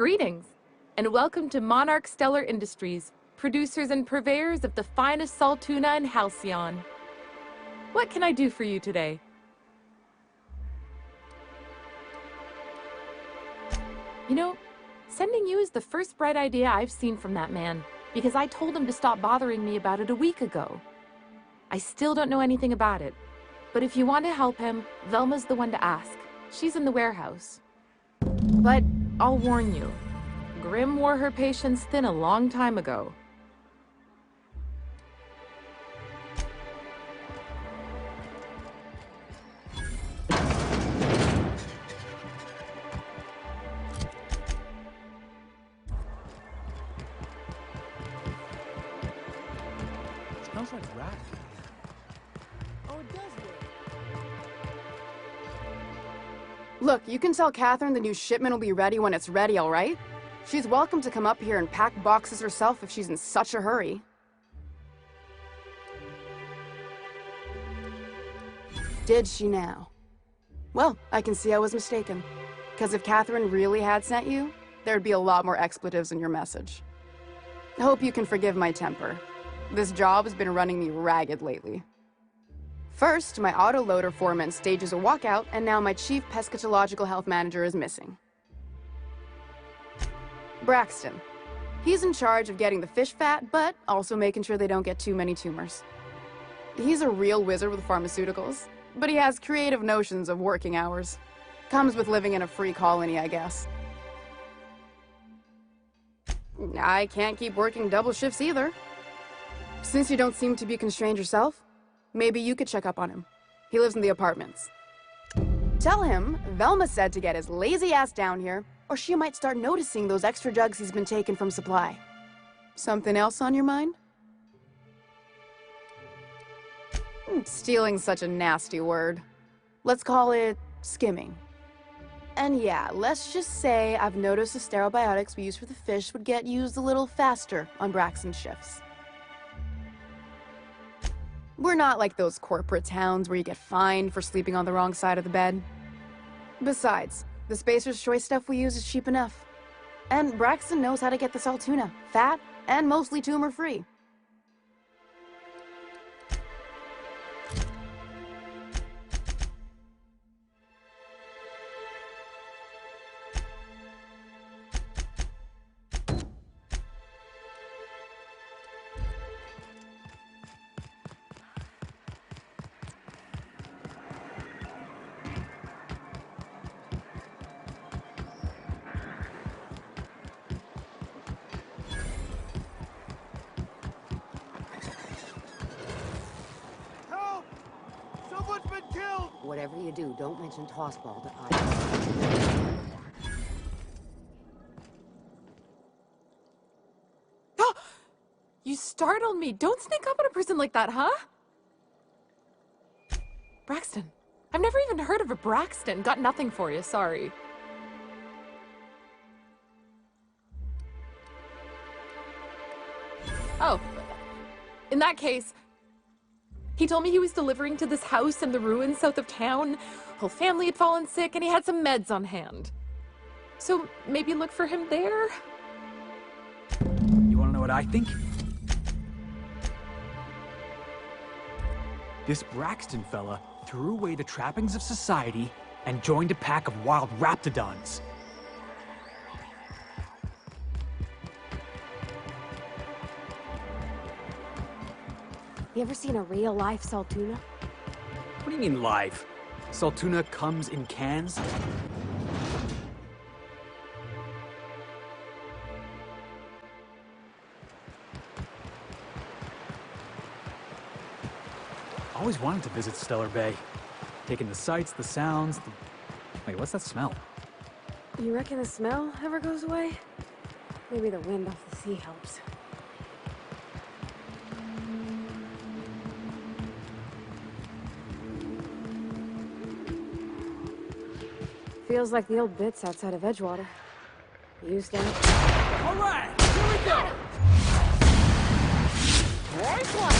Greetings, and welcome to Monarch Stellar Industries, producers and purveyors of the finest salt tuna in Halcyon. What can I do for you today? You know, sending you is the first bright idea I've seen from that man, because I told him to stop bothering me about it a week ago. I still don't know anything about it, but if you want to help him, Velma's the one to ask. She's in the warehouse. But I'll warn you, Grimm wore her patience thin a long time ago. Smells like rat. Oh, it does work. Look, you can tell Catherine the new shipment will be ready when it's ready, all right? She's welcome to come up here and pack boxes herself if she's in such a hurry. Did she now? Well, I can see I was mistaken. Because if Catherine really had sent you, there'd be a lot more expletives in your message. I hope you can forgive my temper. This job has been running me ragged lately. First, my autoloader foreman stages a walkout, and now my chief pescatological health manager is missing. Braxton. He's in charge of getting the fish fat, but also making sure they don't get too many tumors. He's a real wizard with pharmaceuticals, but he has creative notions of working hours. Comes with living in a free colony, I guess. I can't keep working double shifts either. Since you don't seem to be constrained yourself, maybe you could check up on him. He lives in the apartments. Tell him Velma said to get his lazy ass down here, or she might start noticing those extra jugs he's been taking from supply. Something else on your mind? Stealing's such a nasty word. Let's call it skimming. And yeah, let's just say I've noticed the sterile biotics we use for the fish would get used a little faster on Braxton's shifts. We're not like those corporate towns where you get fined for sleeping on the wrong side of the bed. Besides, the Spacer's Choice stuff we use is cheap enough. And Braxton knows how to get the salt tuna, fat, and mostly tumor-free. Whatever you do, don't mention tossball to either. You startled me. Don't sneak up on a person like that, huh? Braxton. I've never even heard of a Braxton. Got nothing for you, sorry. Oh, in that case, he told me he was delivering to this house in the ruins south of town. Whole family had fallen sick and he had some meds on hand. So maybe look for him there? You wanna know what I think? This Braxton fella threw away the trappings of society and joined a pack of wild raptidons. You ever seen a real life salt tuna? What do you mean live? Salt tuna comes in cans? Always wanted to visit Stellar Bay. Taking the sights, the sounds, the... Wait, what's that smell? You reckon the smell ever goes away? Maybe the wind off the sea helps. Feels like the old bits outside of Edgewater. Used to it. All right, here we go! Nice one!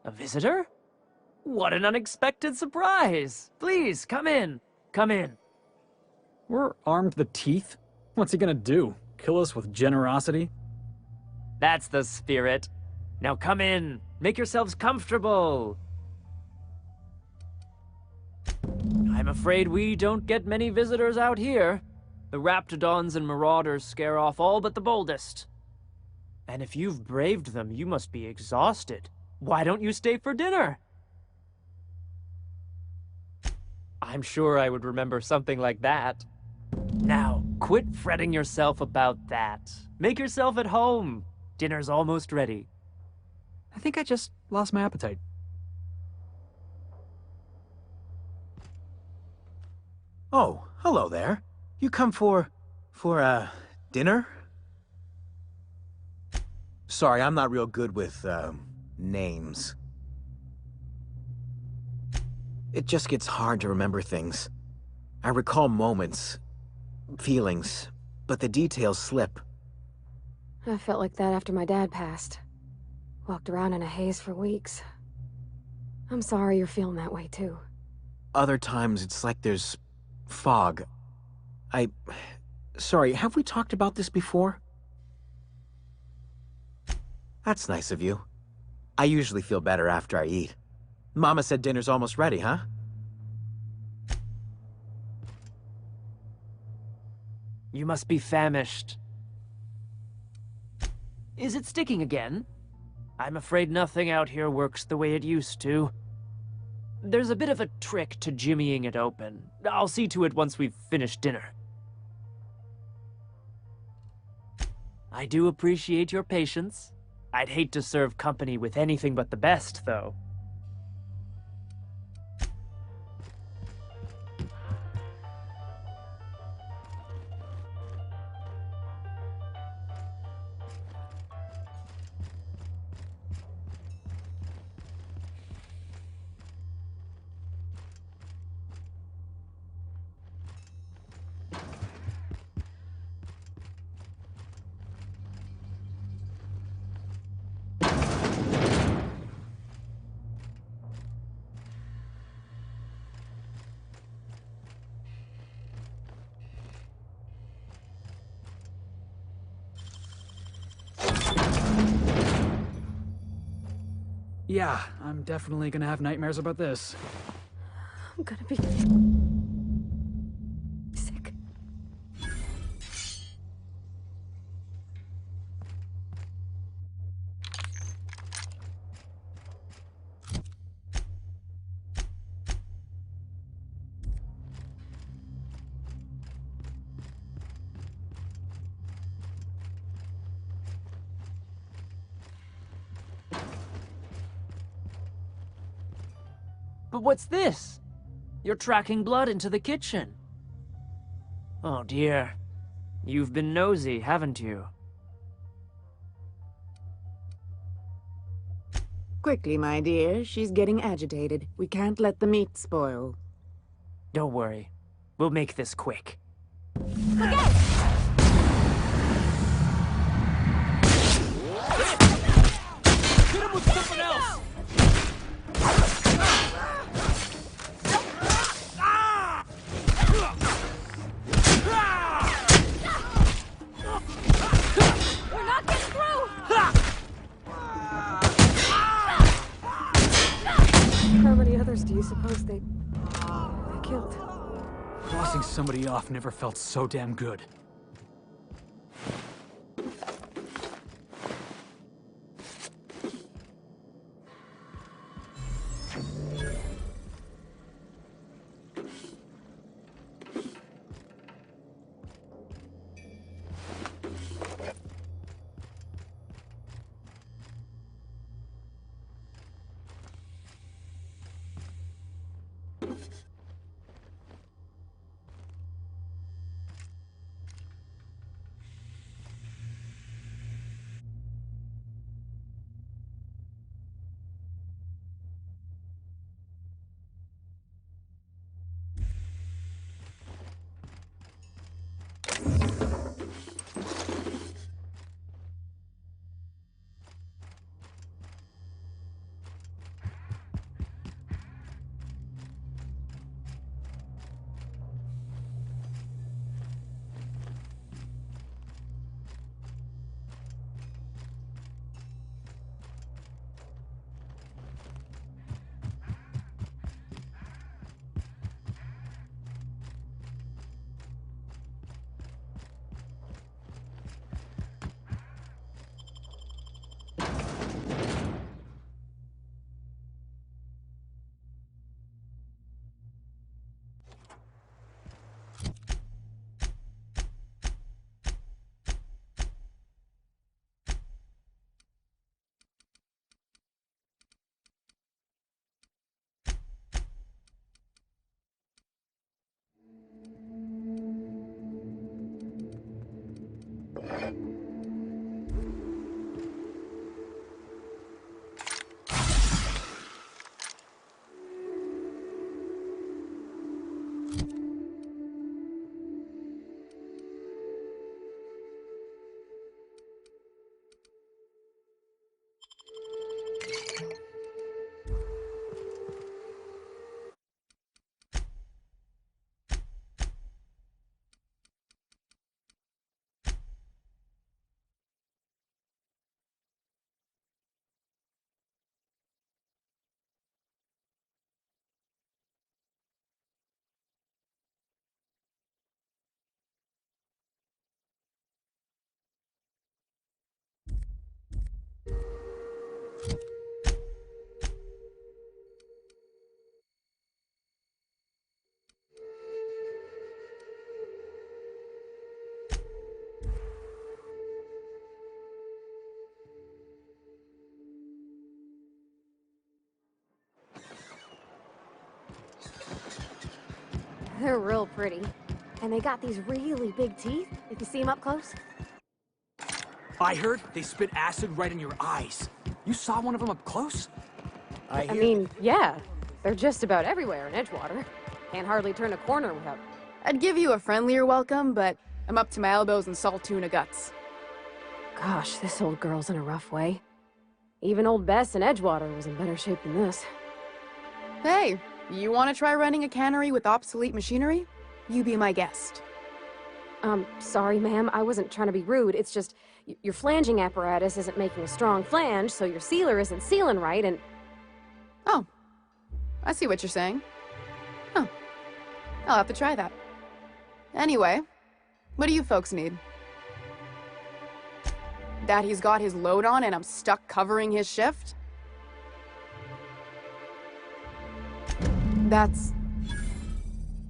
A visitor? What an unexpected surprise! Please, come in. Come in. We're armed to the teeth? What's he gonna do? Kill us with generosity? That's the spirit. Now come in. Make yourselves comfortable. I'm afraid we don't get many visitors out here. The Raptidons and Marauders scare off all but the boldest. And if you've braved them, you must be exhausted. Why don't you stay for dinner? I'm sure I would remember something like that. Now, quit fretting yourself about that. Make yourself at home. Dinner's almost ready. I think I just lost my appetite. Oh, hello there. You come for dinner? Sorry, I'm not real good with, names. It just gets hard to remember things. I recall moments, feelings, but the details slip. I felt like that after my dad passed. Walked around in a haze for weeks. I'm sorry you're feeling that way, too. Other times, it's like there's fog. Sorry, have we talked about this before? That's nice of you. I usually feel better after I eat. Mama said dinner's almost ready, huh? You must be famished. Is it sticking again? I'm afraid nothing out here works the way it used to. There's a bit of a trick to jimmying it open. I'll see to it once we've finished dinner. I do appreciate your patience. I'd hate to serve company with anything but the best, though. Yeah, I'm definitely gonna have nightmares about this. I'm gonna be... sick. But what's this? You're tracking blood into the kitchen. Oh dear. You've been nosy, haven't you? Quickly, my dear. She's getting agitated. We can't let the meat spoil. Don't worry. We'll make this quick. Hit him with something else! We're not getting through! How many others do you suppose they killed? Crossing somebody off never felt so damn good. They're real pretty. And they got these really big teeth, if you see them up close. I heard they spit acid right in your eyes. You saw one of them up close? I mean, yeah. They're just about everywhere in Edgewater. Can't hardly turn a corner without... I'd give you a friendlier welcome, but I'm up to my elbows in salt tuna guts. Gosh, this old girl's in a rough way. Even old Bess in Edgewater was in better shape than this. Hey, you want to try running a cannery with obsolete machinery? You be my guest. Sorry, ma'am. I wasn't trying to be rude. It's just, your flanging apparatus isn't making a strong flange, so your sealer isn't sealing right, and... Oh, I see what you're saying. Huh. I'll have to try that. Anyway, what do you folks need? That he's got his load on and I'm stuck covering his shift? That's...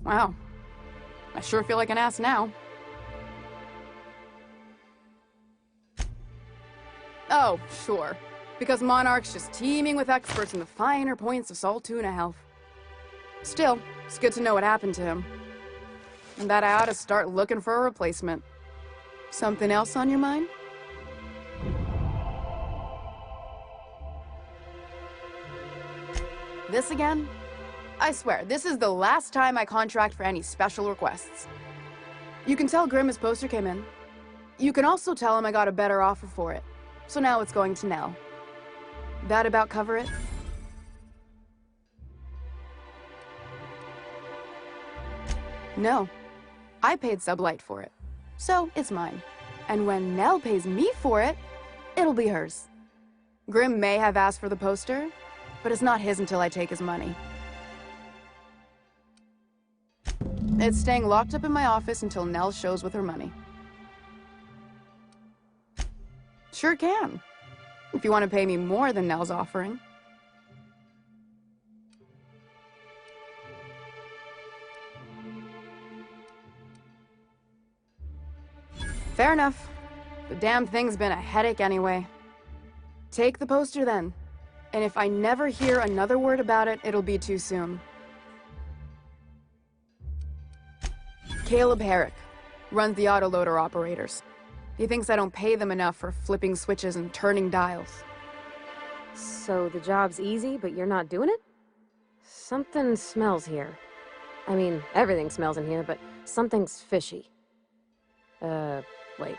Wow. I sure feel like an ass now. Oh, sure. Because Monarch's just teeming with experts in the finer points of salt tuna health. Still, it's good to know what happened to him. And that I ought to start looking for a replacement. Something else on your mind? This again? I swear, this is the last time I contract for any special requests. You can tell Grimm his poster came in. You can also tell him I got a better offer for it. So now it's going to Nell. That about cover it? No. I paid Sublight for it. So it's mine. And when Nell pays me for it, it'll be hers. Grimm may have asked for the poster, but it's not his until I take his money. It's staying locked up in my office until Nell shows with her money. Sure can. If you want to pay me more than Nell's offering. Fair enough. The damn thing's been a headache anyway. Take the poster then. And if I never hear another word about it, it'll be too soon. Caleb Herrick runs the autoloader operators. He thinks I don't pay them enough for flipping switches and turning dials. So the job's easy, but you're not doing it? Something smells here. I mean, everything smells in here, but something's fishy. Wait.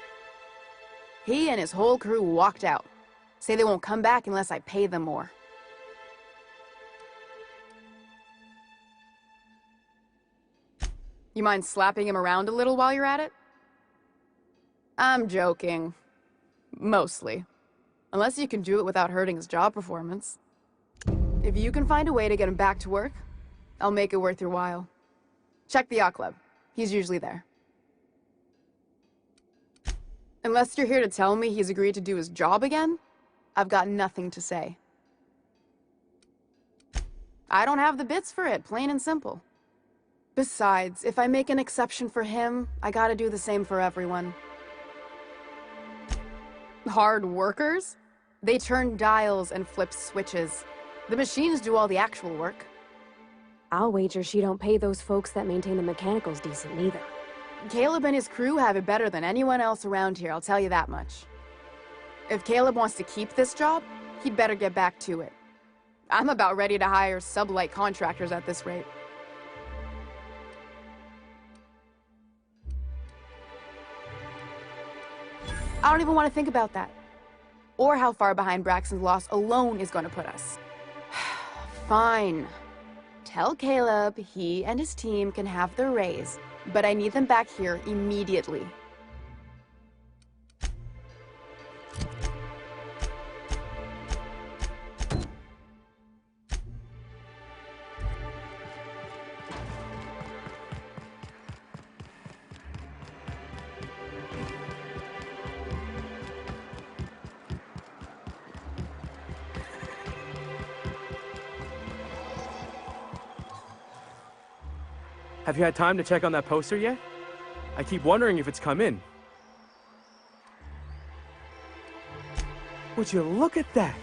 He and his whole crew walked out. Say they won't come back unless I pay them more. You mind slapping him around a little while you're at it? I'm joking. Mostly. Unless you can do it without hurting his job performance. If you can find a way to get him back to work, I'll make it worth your while. Check the yacht club. He's usually there. Unless you're here to tell me he's agreed to do his job again, I've got nothing to say. I don't have the bits for it, plain and simple. Besides, if I make an exception for him, I gotta do the same for everyone. Hard workers? They turn dials and flip switches. The machines do all the actual work. I'll wager she don't pay those folks that maintain the mechanicals decent neither. Caleb and his crew have it better than anyone else around here, I'll tell you that much. If Caleb wants to keep this job, he'd better get back to it. I'm about ready to hire sublight contractors at this rate. I don't even want to think about that. Or how far behind Braxton's loss alone is going to put us. Fine. Tell Caleb he and his team can have their raise, but I need them back here immediately. Have you had time to check on that poster yet? I keep wondering if it's come in. Would you look at that?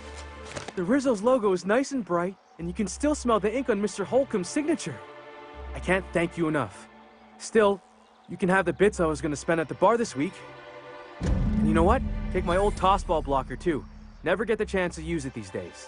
The Rizzo's logo is nice and bright, and you can still smell the ink on Mr. Holcomb's signature. I can't thank you enough. Still, you can have the bits I was gonna spend at the bar this week. And you know what? Take my old tossball blocker too. Never get the chance to use it these days.